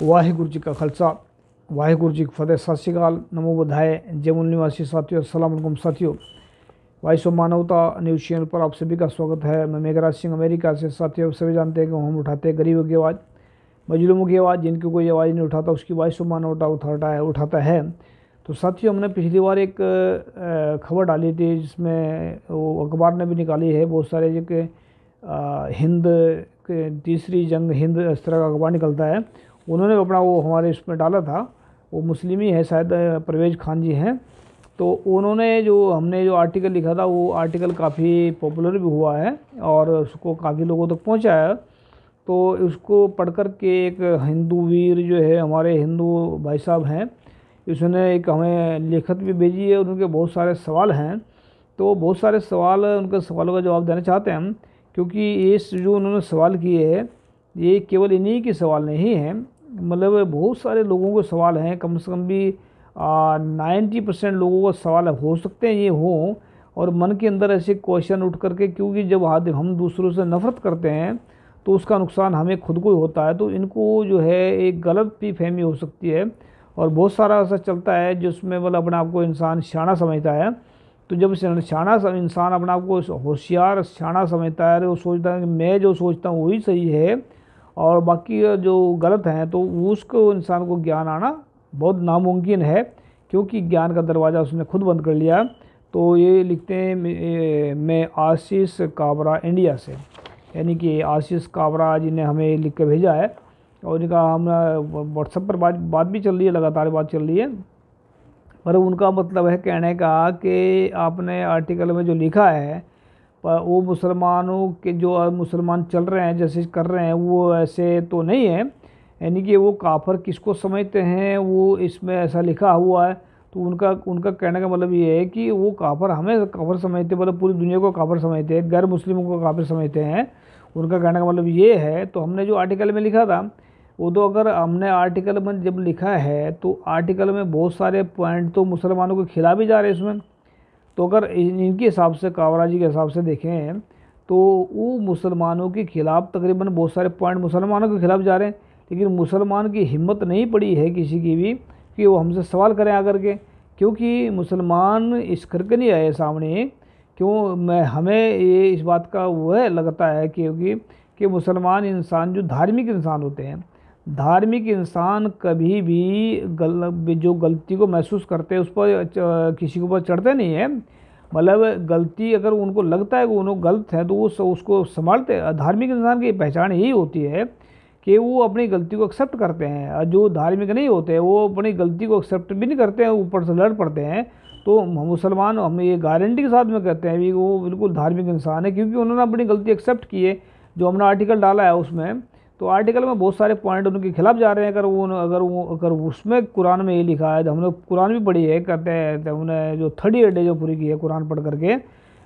वाहिगुरु जी का खालसा वाहिगुरु जी की फतेह। सत श्री अकाल, नमो बुद्धाय। जमुन निवासी साथियों, अस्सलाम वालेकुम साथियों। वॉइस ऑफ मानवता न्यूज़ चैनल पर आप सभी का स्वागत है। मैं मेघराज सिंह अमेरिका से। साथियों, सभी जानते हैं कि हम उठाते हैं गरीबों की आवाज़, मजलूमों की आवाज़। जिनकी कोई आवाज़ नहीं उठाता उसकी वॉइस ऑफ मानवता उठाता है। तो साथियों, हमने पिछली बार एक खबर डाली थी जिसमें वो अखबार ने भी निकाली है। बहुत सारे जो कि हिंद के तीसरी जंग हिंद इस तरह का अखबार निकलता है, उन्होंने अपना वो हमारे इसमें डाला था। वो मुस्लिम ही है शायद, परवेज़ खान जी हैं। तो उन्होंने हमने जो आर्टिकल लिखा था वो आर्टिकल काफ़ी पॉपुलर भी हुआ है और उसको काफ़ी लोगों तक पहुंचा है। तो उसको पढ़ कर के एक हिंदू वीर जो है, हमारे हिंदू भाई साहब हैं, उसने एक हमें लिखत भी भेजी है और उनके बहुत सारे सवाल हैं। तो बहुत सारे सवाल, उनके सवालों का जवाब देना चाहते हैं हम, क्योंकि इस जो उन्होंने सवाल किए हैं ये केवल इन्हीं के सवाल नहीं हैं। मतलब बहुत सारे लोगों को सवाल हैं, कम से कम भी 90% लोगों को सवाल हो सकते हैं ये हों। और मन के अंदर ऐसे क्वेश्चन उठ करके, क्योंकि जब हम दूसरों से नफरत करते हैं तो उसका नुकसान हमें खुद को ही होता है। तो इनको जो है एक गलत फहमी हो सकती है और बहुत सारा ऐसा चलता है जिसमें मतलब अपने आप को इंसान शाना समझता है। तो जब शाना इंसान अपने आप को होशियार शाना समझता है, वो सोचता है कि मैं जो सोचता हूँ वही सही है और बाकी जो गलत हैं, तो उसको इंसान को ज्ञान आना बहुत नामुमकिन है, क्योंकि ज्ञान का दरवाज़ा उसने खुद बंद कर लिया। तो ये लिखते हैं मैं आशीष काबरा इंडिया से, यानी कि आशीष काबरा जी ने हमें लिख के भेजा है। और इनका हम व्हाट्सएप पर बात भी चल रही है, लगातार बात चल रही है। पर उनका मतलब है कहने का कि आपने आर्टिकल में जो लिखा है पर वो मुसलमानों के जो मुसलमान चल रहे हैं जैसे कर रहे हैं वो ऐसे तो नहीं है, यानी कि वो काफर किसको समझते हैं वो इसमें ऐसा लिखा हुआ है। तो उनका उनका कहने का मतलब ये है कि वो काफर हमें काफर समझते, मतलब पूरी दुनिया को काफर समझते हैं, गैर मुस्लिमों को काफिर समझते हैं। उनका कहने का मतलब ये है। तो हमने जो आर्टिकल में लिखा था वो, तो अगर हमने आर्टिकल में जब लिखा है तो आर्टिकल में बहुत सारे पॉइंट तो मुसलमानों के खिलाफ ही जा रहे हैं इसमें। तो अगर इनके हिसाब से, कावरा जी के हिसाब से देखें तो वो मुसलमानों के खिलाफ तकरीबन बहुत सारे पॉइंट मुसलमानों के खिलाफ जा रहे हैं। लेकिन मुसलमान की हिम्मत नहीं पड़ी है किसी की भी कि वो हमसे सवाल करें आकर के, क्योंकि मुसलमान इस करके नहीं आए सामने। क्यों हमें ये इस बात का वह लगता है कि मुसलमान इंसान जो धार्मिक इंसान होते हैं, धार्मिक इंसान कभी भी जो गलती को महसूस करते हैं उस पर किसी के ऊपर चढ़ते नहीं है। मतलब गलती अगर उनको लगता है कि उन्होंने गलत है तो वो उसको संभालते हैं। धार्मिक इंसान की पहचान यही होती है कि वो अपनी गलती को एक्सेप्ट करते हैं। और जो धार्मिक नहीं होते वो अपनी गलती को एक्सेप्ट भी नहीं करते हैं, ऊपर से लड़ पड़ते हैं। तो मुसलमान, हम ये गारंटी के साथ में कहते हैं भी वो बिल्कुल धार्मिक इंसान है, क्योंकि उन्होंने अपनी गलती एक्सेप्ट की है। जो हमने आर्टिकल डाला है उसमें, तो आर्टिकल में बहुत सारे पॉइंट उनके खिलाफ जा रहे हैं। अगर उसमें कुरान में ये लिखा है, तो हमने कुरान भी पढ़ी है, कहते हैं तो हमने जो 30 डे जो पूरी की है कुरान पढ़ करके,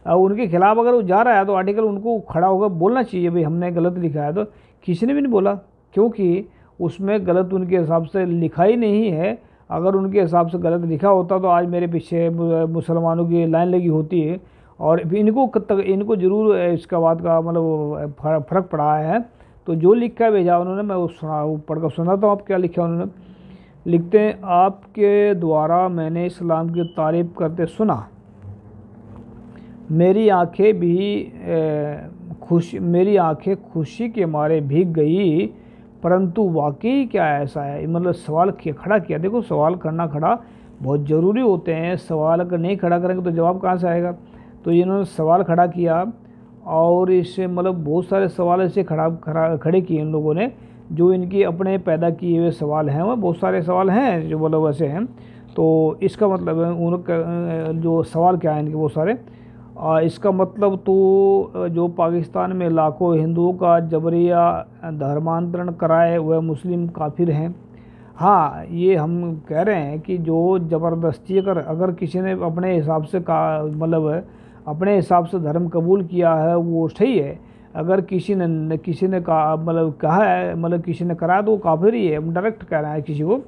उनके खिलाफ अगर वो जा रहा है तो आर्टिकल उनको खड़ा होकर बोलना चाहिए भाई हमने गलत लिखा है। तो किसी ने भी नहीं बोला, क्योंकि उसमें गलत उनके हिसाब से लिखा ही नहीं है। अगर उनके हिसाब से गलत लिखा होता तो आज मेरे पीछे मुसलमानों की लाइन लगी होती है और इनको जरूर इसका बात का मतलब फ़र्क पड़ा है। तो जो लिखा भेजा उन्होंने, मैं वो पढ़कर सुनाता हूँ आप क्या लिखा उन्होंने। लिखते हैं, आपके द्वारा मैंने इस्लाम की तारीफ़ करते सुना, मेरी आंखें खुशी के मारे भीग गई, परंतु वाकई क्या ऐसा है। मतलब सवाल खड़ा किया। देखो, सवाल खड़ा बहुत ज़रूरी होते हैं। सवाल अगर नहीं खड़ा करेंगे तो जवाब कहाँ से आएगा। तो इन्होंने सवाल खड़ा किया और इससे मतलब बहुत सारे सवाल ऐसे खड़े किए इन लोगों ने, जो इनकी अपने पैदा किए हुए सवाल हैं। वह बहुत सारे सवाल हैं जो मतलब वैसे हैं। तो इसका मतलब उनका जो सवाल क्या है इनके बहुत सारे, इसका मतलब तो जो पाकिस्तान में लाखों हिंदुओं का जबरिया धर्मांतरण कराए वह मुस्लिम काफिर हैं। हाँ, ये हम कह रहे हैं कि जो ज़बरदस्ती अगर किसी ने अपने हिसाब से मतलब अपने हिसाब से धर्म कबूल किया है वो सही है। अगर किसी ने मतलब कहा है, मतलब किसी ने कराया तो वो काफिर ही है। हम डायरेक्ट कह रहे हैं किसी को।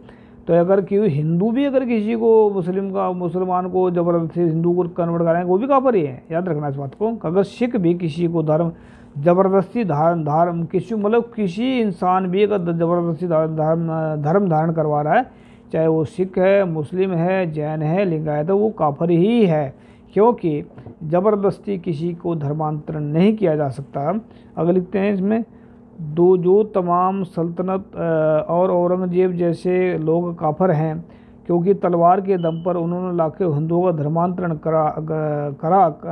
तो अगर कि हिंदू भी अगर किसी को मुसलमान को ज़बरदस्ती हिंदू को कन्वर्ट कराएंगे वो भी काफिर ही है, याद रखना इस बात को। अगर सिख भी किसी को धर्म ज़बरदस्ती धारण किसी मतलब किसी इंसान भी अगर ज़बरदस्ती धर्म धारण करवा रहा है, चाहे वो सिख है, मुस्लिम है, जैन है, लिंगायत है, वो काफिर ही है, क्योंकि ज़बरदस्ती किसी को धर्मांतरण नहीं किया जा सकता। अगर लिखते हैं इसमें जो तमाम सल्तनत और औरंगजेब जैसे लोग काफिर हैं, क्योंकि तलवार के दम पर उन्होंने लाखों हिंदुओं का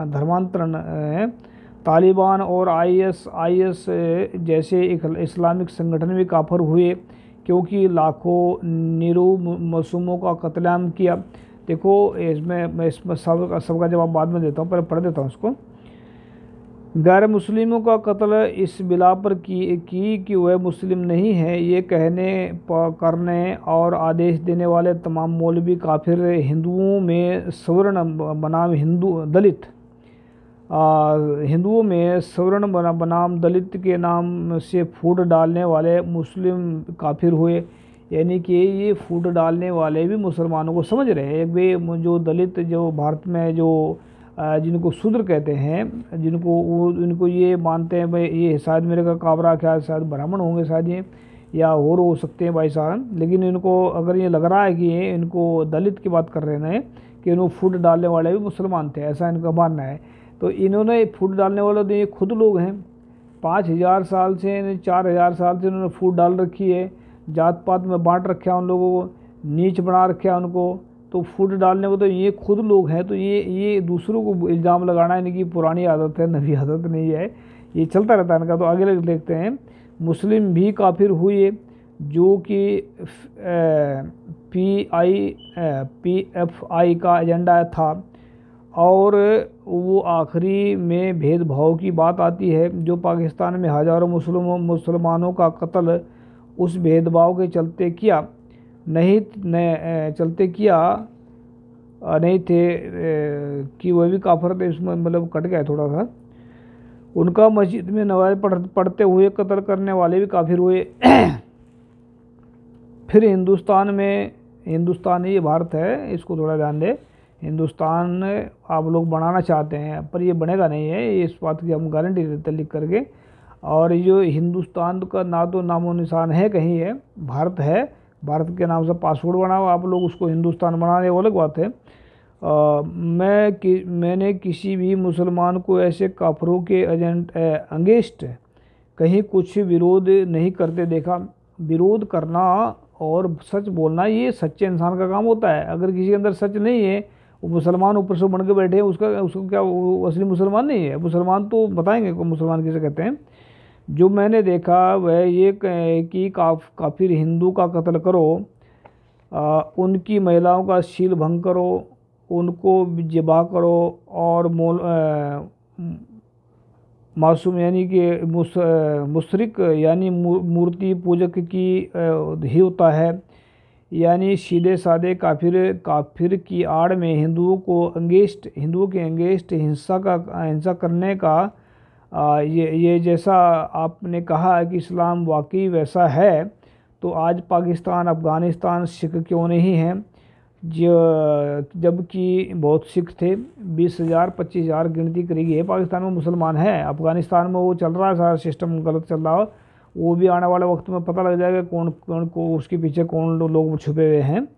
धर्मांतरण तालिबान और आईएस जैसे इस्लामिक संगठन भी काफिर हुए, क्योंकि लाखों मासूमों का कत्लेआम किया। देखो मैं इसमें सबका जवाब बाद में देता हूँ, पहले पढ़ देता हूँ उसको। गैर मुस्लिमों का कत्ल इस बिला पर कि वह मुस्लिम नहीं है, ये कहने करने और आदेश देने वाले तमाम मौलवी काफिर, हिंदुओं में सवर्ण बनाम हिंदुओं में सवर्ण बनाम दलित के नाम से फूट डालने वाले मुस्लिम काफिर हुए। यानी कि ये फूट डालने वाले भी मुसलमानों को समझ रहे हैं। वे जो दलित जो भारत में जो जिनको शूद्र कहते हैं, इनको ये मानते हैं भाई ये शायद मेरे का काबरा क्या शायद ब्राह्मण होंगे शायद ये, या और हो सकते हैं भाई साहब, लेकिन इनको अगर ये लग रहा है कि ये इनको दलित की बात कर रहे हैं कि इनको फूट डालने वाले भी मुसलमान थे, ऐसा इनका मानना है। तो इन्होंने फूट डालने वाले तो ये खुद लोग हैं, 5000 साल से 4000 साल से इन्होंने फूट डाल रखी है, जात पात में बांट रखा है उन लोगों को, नीच बना रखा है उनको। तो फूट डालने को तो ये खुद लोग हैं, तो ये दूसरों को इल्ज़ाम लगाना इनकी पुरानी आदत है, नवी आदत नहीं है, ये चलता रहता है इनका। तो आगे देखते हैं। मुस्लिम भी काफिर हुए, जो कि PFI का एजेंडा था, और वो आखिरी में भेदभाव की बात आती है, जो पाकिस्तान में हज़ारों मुसलमानों का कत्ल उस भेदभाव के चलते किया नहीं थे कि वह भी काफिर थे। इसमें मतलब कट गया थोड़ा सा। उनका मस्जिद में नमाज पढ़ते हुए कत्ल करने वाले भी काफिर हुए। फिर हिंदुस्तान ये भारत है, इसको थोड़ा ध्यान दें। हिंदुस्तान आप लोग बनाना चाहते हैं पर ये बनेगा नहीं है, ये इस बात की हम गारंटी देते लिख करके। और जो हिंदुस्तान का ना तो नामो निशान है कहीं है, भारत है, भारत के नाम से पासपोर्ट बना हुआ, आप लोग उसको हिंदुस्तान बना रहे, वो अलग बात है। मैंने किसी भी मुसलमान को ऐसे काफिरों के अगेंस्ट कहीं कुछ विरोध नहीं करते देखा। विरोध करना और सच बोलना ये सच्चे इंसान का काम होता है। अगर किसी के अंदर सच नहीं है, वो मुसलमान ऊपर से बन के बैठे हैं, उसको क्या वो असली मुसलमान नहीं है। मुसलमान तो बताएंगे को मुसलमान किसे कहते हैं। जो मैंने देखा वह ये कि काफिर हिंदू का कत्ल करो, उनकी महिलाओं का शील भंग करो, उनको ज़िबा करो, और मासूम यानी कि मुशरिक यानी मूर्ति पूजक की ही होता है। यानी सीधे साधे काफिर की आड़ में हिंदुओं के अगेंस्ट हिंसा करने का ये जैसा आपने कहा कि इस्लाम वाकई वैसा है, तो आज पाकिस्तान, अफ़गानिस्तान सिख क्यों नहीं हैं? जबकि बहुत सिख थे, 20,000 25,000 गिनती करेगी है पाकिस्तान में मुसलमान है। अफ़गानिस्तान में वो चल रहा है सारा सिस्टम गलत चल रहा हो, वो भी आने वाले वक्त में पता लग जाएगा कौन को उसके पीछे कौन लोग छुपे हुए हैं।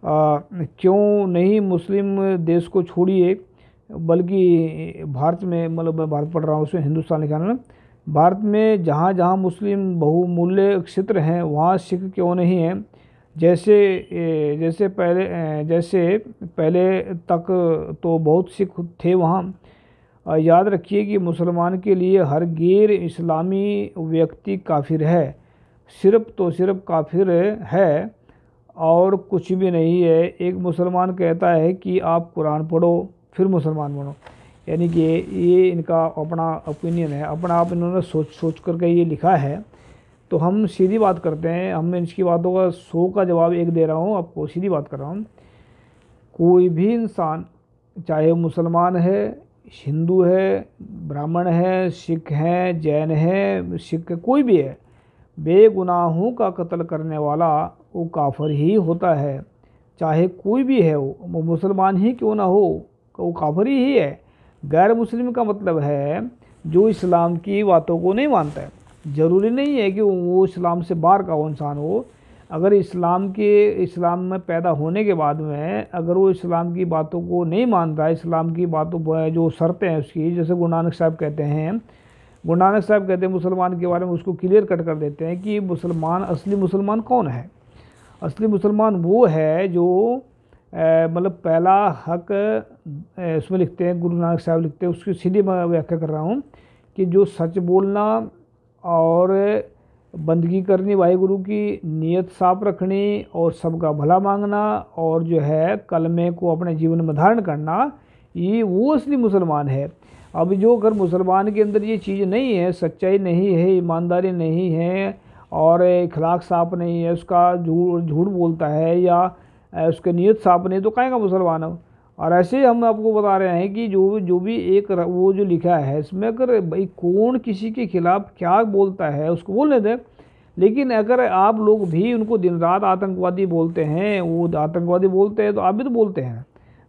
क्यों नहीं मुस्लिम देश को छोड़िए, बल्कि भारत में, मतलब मैं भारत पढ़ रहा हूँ उसमें हिंदुस्तान लिखा है, भारत में जहाँ जहाँ मुस्लिम बहुमूल्य क्षेत्र हैं वहाँ सिख क्यों नहीं हैं? जैसे पहले तक तो बहुत सिख थे वहाँ। याद रखिए कि मुसलमान के लिए हर गैर इस्लामी व्यक्ति काफिर है, सिर्फ काफिर है और कुछ भी नहीं है। एक मुसलमान कहता है कि आप कुरान पढ़ो फिर मुसलमान बनो, यानी कि ये इनका अपना ओपिनियन है, अपना आप इन्होंने सोच करके ये लिखा है। तो हम सीधी बात करते हैं, हम इसकी बातों का 100 का जवाब एक दे रहा हूँ आपको, सीधी बात कर रहा हूँ। कोई भी इंसान, चाहे मुसलमान है, हिंदू है, ब्राह्मण है, सिख है, जैन है, सिख कोई भी है, बेगुनाहों का कत्ल करने वाला वो काफिर ही होता है, चाहे कोई भी है, वो मुसलमान ही क्यों ना हो, वो काफिर ही है। गैर मुस्लिम का मतलब है जो इस्लाम की बातों को नहीं मानता है। ज़रूरी नहीं है कि वो इस्लाम से बाहर का वो इंसान हो। अगर इस्लाम में पैदा होने के बाद में अगर वो इस्लाम की बातों को नहीं मानता है, इस्लाम की बातों पर जो शर्तें हैं उसकी, जैसे गुरु नानक साहब कहते हैं, गुरु नानक साहब कहते हैं मुसलमान के बारे में उसको क्लियर कट कर देते हैं कि मुसलमान, असली मुसलमान कौन है। असली मुसलमान वो है जो मतलब पहला हक उसमें लिखते हैं, गुरु नानक साहब लिखते हैं, उसकी सीधी मैं व्याख्या कर रहा हूँ कि जो सच बोलना और बंदगी करनी वाहिगुरु की, नीयत साफ रखनी और सबका भला मांगना, और जो है कलमे को अपने जीवन में धारण करना, ये वो असली मुसलमान है। अब जो अगर मुसलमान के अंदर ये चीज़ नहीं है, सच्चाई नहीं है, ईमानदारी नहीं है और इखलाक साफ नहीं है, उसका झूठ बोलता है या उसके नीयत साफ नहीं, तो काहे का मुसलमान हो। और ऐसे हम आपको बता रहे हैं कि जो भी एक वो जो लिखा है इसमें, अगर भाई कौन किसी के खिलाफ क्या बोलता है उसको बोलने दें, लेकिन अगर आप लोग भी उनको दिन रात आतंकवादी बोलते हैं, वो आतंकवादी बोलते हैं तो आप भी तो बोलते हैं,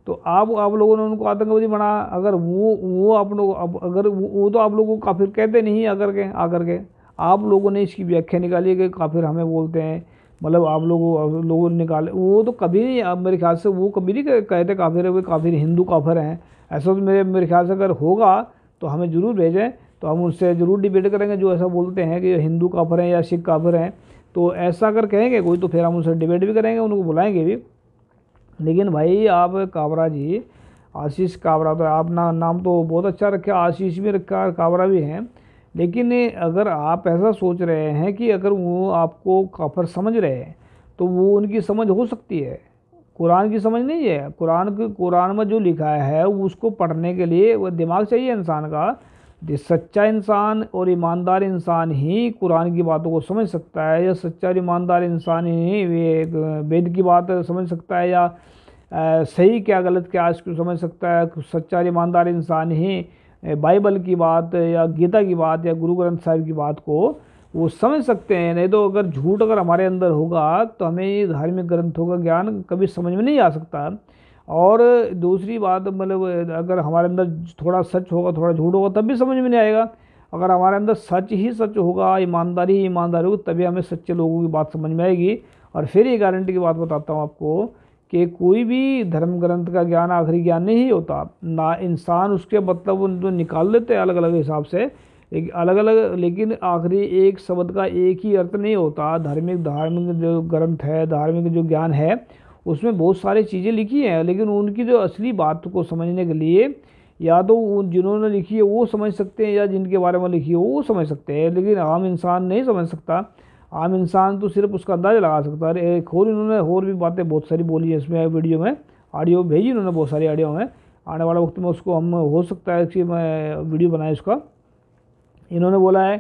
तो आप लोगों ने उनको आतंकवादी बना। अगर वो आप लोग अगर वो तो आप लोगों को काफिर कहते नहीं आकर के आप लोगों ने इसकी व्याख्या निकाली कि काफिर हमें बोलते हैं, मतलब आप लोगों ने निकाले, वो तो कभी नहीं, अब मेरे ख्याल से वो कभी नहीं कहते काफिर है, वो काफिर हिंदू काफिर हैं। ऐसा तो मेरे ख्याल से अगर होगा तो हमें ज़रूर भेजें, तो हम उनसे ज़रूर डिबेट करेंगे जो ऐसा बोलते हैं कि हिंदू काफिर हैं या सिख काफिर हैं। तो ऐसा अगर कहेंगे कोई तो फिर हम उनसे डिबेट भी करेंगे, उनको बुलाएंगे भी। लेकिन भाई आप काबरा जी, आशीष काबरा, तो आप नाम तो बहुत अच्छा रखा, आशीष भी रखा, काबरा भी हैं, लेकिन अगर आप ऐसा सोच रहे हैं कि अगर वो आपको काफिर समझ रहे हैं तो वो उनकी समझ हो सकती है, कुरान की समझ नहीं है। कुरान में जो लिखा है उसको पढ़ने के लिए वो दिमाग चाहिए इंसान का। सच्चा इंसान और ईमानदार इंसान ही कुरान की बातों को समझ सकता है, या सच्चा और ईमानदार इंसान ही वेद की बात समझ सकता है, या सही क्या गलत क्या इसको समझ सकता है। सच्चा और ईमानदार इंसान ही बाइबल की बात या गीता की बात या गुरु ग्रंथ साहिब की बात को वो समझ सकते हैं। नहीं तो अगर झूठ अगर हमारे अंदर होगा तो हमें ये धार्मिक ग्रंथों का ज्ञान कभी समझ में नहीं आ सकता। और दूसरी बात, मतलब अगर हमारे अंदर थोड़ा सच होगा थोड़ा झूठ होगा तब भी समझ में नहीं आएगा। अगर हमारे अंदर सच ही सच होगा, ईमानदारी ही ईमानदारी होगी, तभी हमें सच्चे लोगों की बात समझ में आएगी। और फिर ये गारंटी की बात बताता हूँ आपको कि कोई भी धर्म ग्रंथ का ज्ञान आखिरी ज्ञान नहीं होता ना। इंसान उसके मतलब उनको निकाल लेते हैं अलग अलग हिसाब से, अलग अलग, लेकिन आखिरी एक शब्द का एक ही अर्थ नहीं होता। धार्मिक जो ग्रंथ है, धार्मिक जो ज्ञान है, उसमें बहुत सारी चीज़ें लिखी हैं, लेकिन उनकी जो असली बात को समझने के लिए या तो जिन्होंने लिखी है वो समझ सकते हैं, या जिनके बारे में लिखी है वो समझ सकते हैं, लेकिन आम इंसान नहीं समझ सकता। आम इंसान तो सिर्फ उसका अंदाजा लगा सकता है। एक और इन्होंने और भी बातें बहुत सारी बोली है इसमें, वीडियो में ऑडियो भेजी इन्होंने बहुत सारी ऑडियो में। आने वाले वक्त में उसको हम हो सकता है कि मैं वीडियो बनाए उसका। इन्होंने बोला है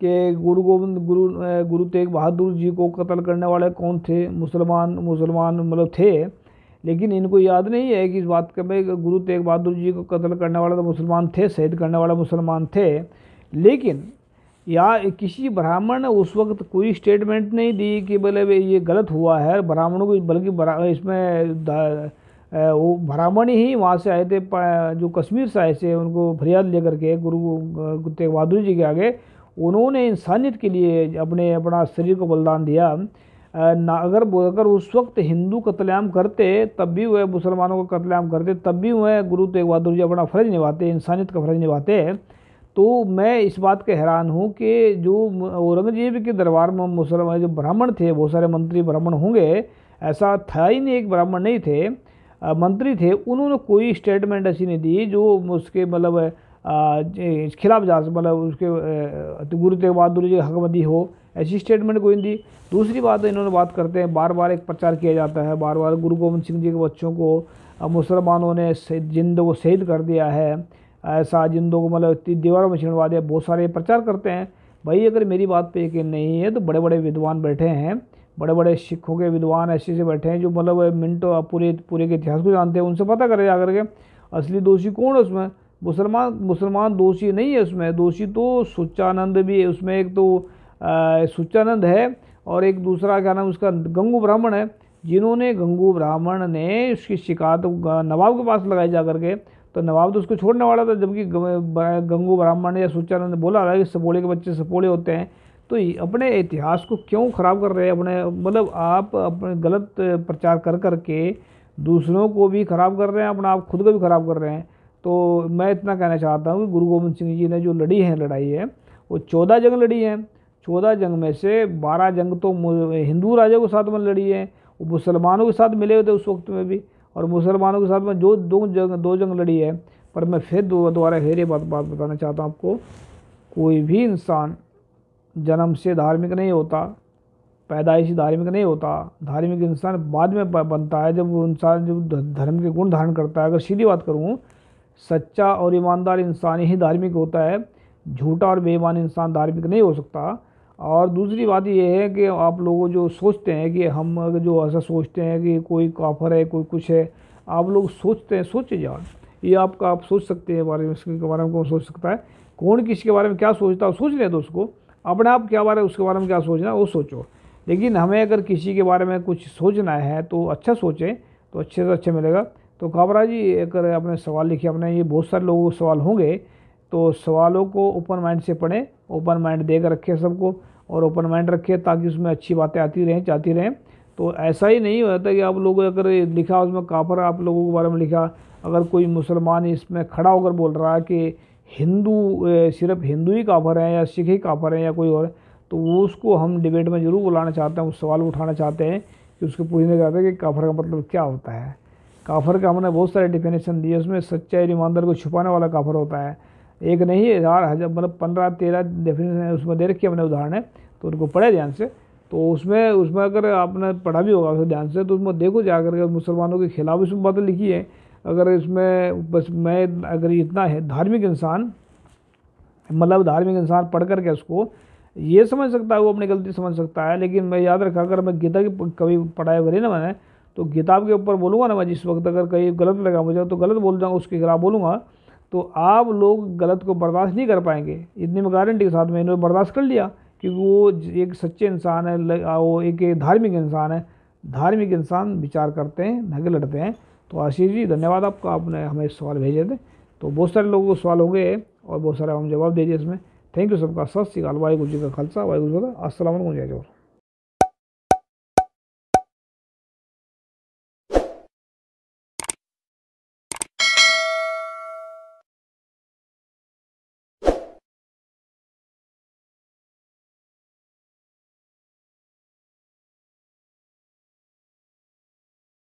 कि गुरु तेग बहादुर जी को कत्ल करने वाले कौन थे, मुसलमान मतलब थे, लेकिन इनको याद नहीं है कि इस बात का भाई गुरु तेग बहादुर जी को कत्ल करने वाले तो मुसलमान थे, शहीद करने वाले मुसलमान थे। लेकिन या किसी ब्राह्मण ने उस वक्त कोई स्टेटमेंट नहीं दी कि बोले ये गलत हुआ है ब्राह्मणों को, बल्कि इसमें वो ब्राह्मण ही वहाँ से आए थे, जो कश्मीर से आए थे, उनको फरियाद लेकर के गुरु तेग बहादुर जी के आगे उन्होंने इंसानियत के लिए अपना शरीर को बलिदान दिया। अगर उस वक्त हिंदू कत्लेआम करते तब भी वह मुसलमानों को कत्लेआम करते, तब भी वह गुरु तेग बहादुर जी अपना फ़र्ज निभाते, इंसानियत का फ़र्ज निभाते। तो मैं इस बात के हैरान हूँ कि जो औरंगजेब के दरबार में मुसलमान जो ब्राह्मण थे, बहुत सारे मंत्री ब्राह्मण होंगे, ऐसा था ही नहीं, एक ब्राह्मण नहीं थे, मंत्री थे, उन्होंने कोई स्टेटमेंट ऐसी नहीं दी जो उसके मतलब खिलाफ जा, मतलब उसके गुरु तेग बहादुर जी हकमंदी हो, ऐसी स्टेटमेंट कोई नहीं दी। दूसरी बात इन्होंने बात करते हैं, बार बार एक प्रचार किया जाता है, बार बार गुरु गोविंद सिंह जी के बच्चों को मुसलमानों ने जिंदों को शहीद कर दिया है, ऐसा जिंदों को मतलब दीवारों में छिड़वा दिया, बहुत सारे प्रचार करते हैं। भाई अगर मेरी बात पे यकीन नहीं है तो बड़े बड़े विद्वान बैठे हैं, बड़े बड़े सिखों के विद्वान ऐसे से बैठे हैं जो मतलब मिनटों पूरे के इतिहास को जानते हैं, उनसे पता करें जाकर के असली दोषी कौन है उसमें। मुसलमान दोषी नहीं है उसमें, दोषी तो सुच्चानंद भी है उसमें, एक तो सुच्चानंद है और एक दूसरा क्या नाम उसका गंगू ब्राह्मण है, जिन्होंने गंगू ब्राह्मण ने उसकी शिकायत नवाब के पास लगाई जा करके, तो नवाब तो उसको छोड़ने वाला था, जबकि गंगू ब्राह्मण या सूचानंद ने बोला था कि सपोड़े के बच्चे सपोड़े होते हैं। तो अपने इतिहास को क्यों ख़राब कर रहे हैं अपने, मतलब आप अपने गलत प्रचार कर करके दूसरों को भी ख़राब कर रहे हैं, अपना आप खुद को भी ख़राब कर रहे हैं। तो मैं इतना कहना चाहता हूँ कि गुरु गोविंद सिंह जी ने जो लड़ी है लड़ाई है वो 14 जंग लड़ी है। 14 जंग में से 12 जंग तो हिंदू राजा के साथ में लड़ी है, वो मुसलमानों के साथ मिले हुए थे उस वक्त में भी, और मुसलमानों के साथ में जो दो जंग लड़ी है। पर मैं फिर दोबारा फिर ये बात बताना चाहता हूँ आपको, कोई भी इंसान जन्म से धार्मिक नहीं होता, पैदाइशी धार्मिक नहीं होता। धार्मिक इंसान बाद में बनता है, जब वो इंसान जब धर्म के गुण धारण करता है। अगर सीधी बात करूँ, सच्चा और ईमानदार इंसान ही धार्मिक होता है, झूठा और बेईमान इंसान धार्मिक नहीं हो सकता। और दूसरी बात ये है कि आप लोग जो सोचते हैं कि हम अगर जो ऐसा सोचते हैं कि कोई काफर है कोई कुछ है, आप लोग सोचते हैं, सोचे जाओ, ये आपका आप सोच सकते हैं बारे में, इसके बारे में कौन सोच सकता है, कौन किसी के बारे में क्या सोचता है सोच ले, तो उसको अपने आप क्या बारे उसके बारे में क्या सोचना है वो सोचो। लेकिन हमें अगर किसी के बारे में कुछ सोचना है तो अच्छा सोचें, तो अच्छे से अच्छा मिलेगा। तो काबरा जी अगर आपने सवाल लिखे, अपने ये बहुत सारे लोगों को सवाल होंगे, तो सवालों को ओपन माइंड से पढ़ें, ओपन माइंड देकर रखें सबको, और ओपन माइंड रखें ताकि उसमें अच्छी बातें आती रहें, जाती रहें। तो ऐसा ही नहीं होता कि आप लोग अगर लिखा उसमें काफर आप लोगों के बारे में लिखा, अगर कोई मुसलमान इसमें खड़ा होकर बोल रहा है कि हिंदू सिर्फ हिंदू ही काफर हैं या सिख ही काफर हैं या कोई और, तो वो उसको हम डिबेट में ज़रूर बुलाना चाहते हैं, उस सवाल उठाना चाहते हैं कि उसको पूछना चाहते हैं कि काफर का मतलब क्या होता है। काफर का हमने बहुत सारे डिफिनेशन दिए, उसमें सच्चाई और ईमानदार को छुपाने वाला काफर होता है। एक नहीं, हजार मतलब 15-13 डेफिनेशन उसमें दे रखी है हमने उदाहरण है, तो उनको पढ़े ध्यान से। तो उसमें अगर आपने पढ़ा भी होगा उसे ध्यान से, तो उसमें देखो जाकर मुसलमानों के खिलाफ इसमें बातें लिखी है। अगर इसमें बस मैं अगर इतना है धार्मिक इंसान, मतलब धार्मिक इंसान पढ़ करके उसको ये समझ सकता है, वो अपनी गलती समझ सकता है। लेकिन मैं याद रखा, अगर मैं गीता की कभी पढ़ाई करी ना मैंने, तो किताब के ऊपर बोलूँगा ना मैं, जिस वक्त अगर कहीं गलत लगा मुझे तो गलत बोल जाऊँगा, उसके खिलाफ बोलूँगा, तो आप लोग गलत को बर्दाश्त नहीं कर पाएंगे। इतनी मैं गारंटी के साथ में इन्होंने बर्दाश्त कर लिया, क्योंकि वो एक सच्चे इंसान है, वो एक धार्मिक इंसान है। धार्मिक इंसान विचार करते हैं, न कि लड़ते हैं। तो आशीष जी धन्यवाद आपका, आपने हमें सवाल भेजे थे। तो बहुत सारे लोगों को सवाल होंगे और बहुत सारे हम जवाब दे दिए इसमें। थैंक यू सबका, सत श्री अकाल, वाहिगुरू जी का खालसा वाहिगुरू जी का अस्सलाम वालेकुम, जय जोहर।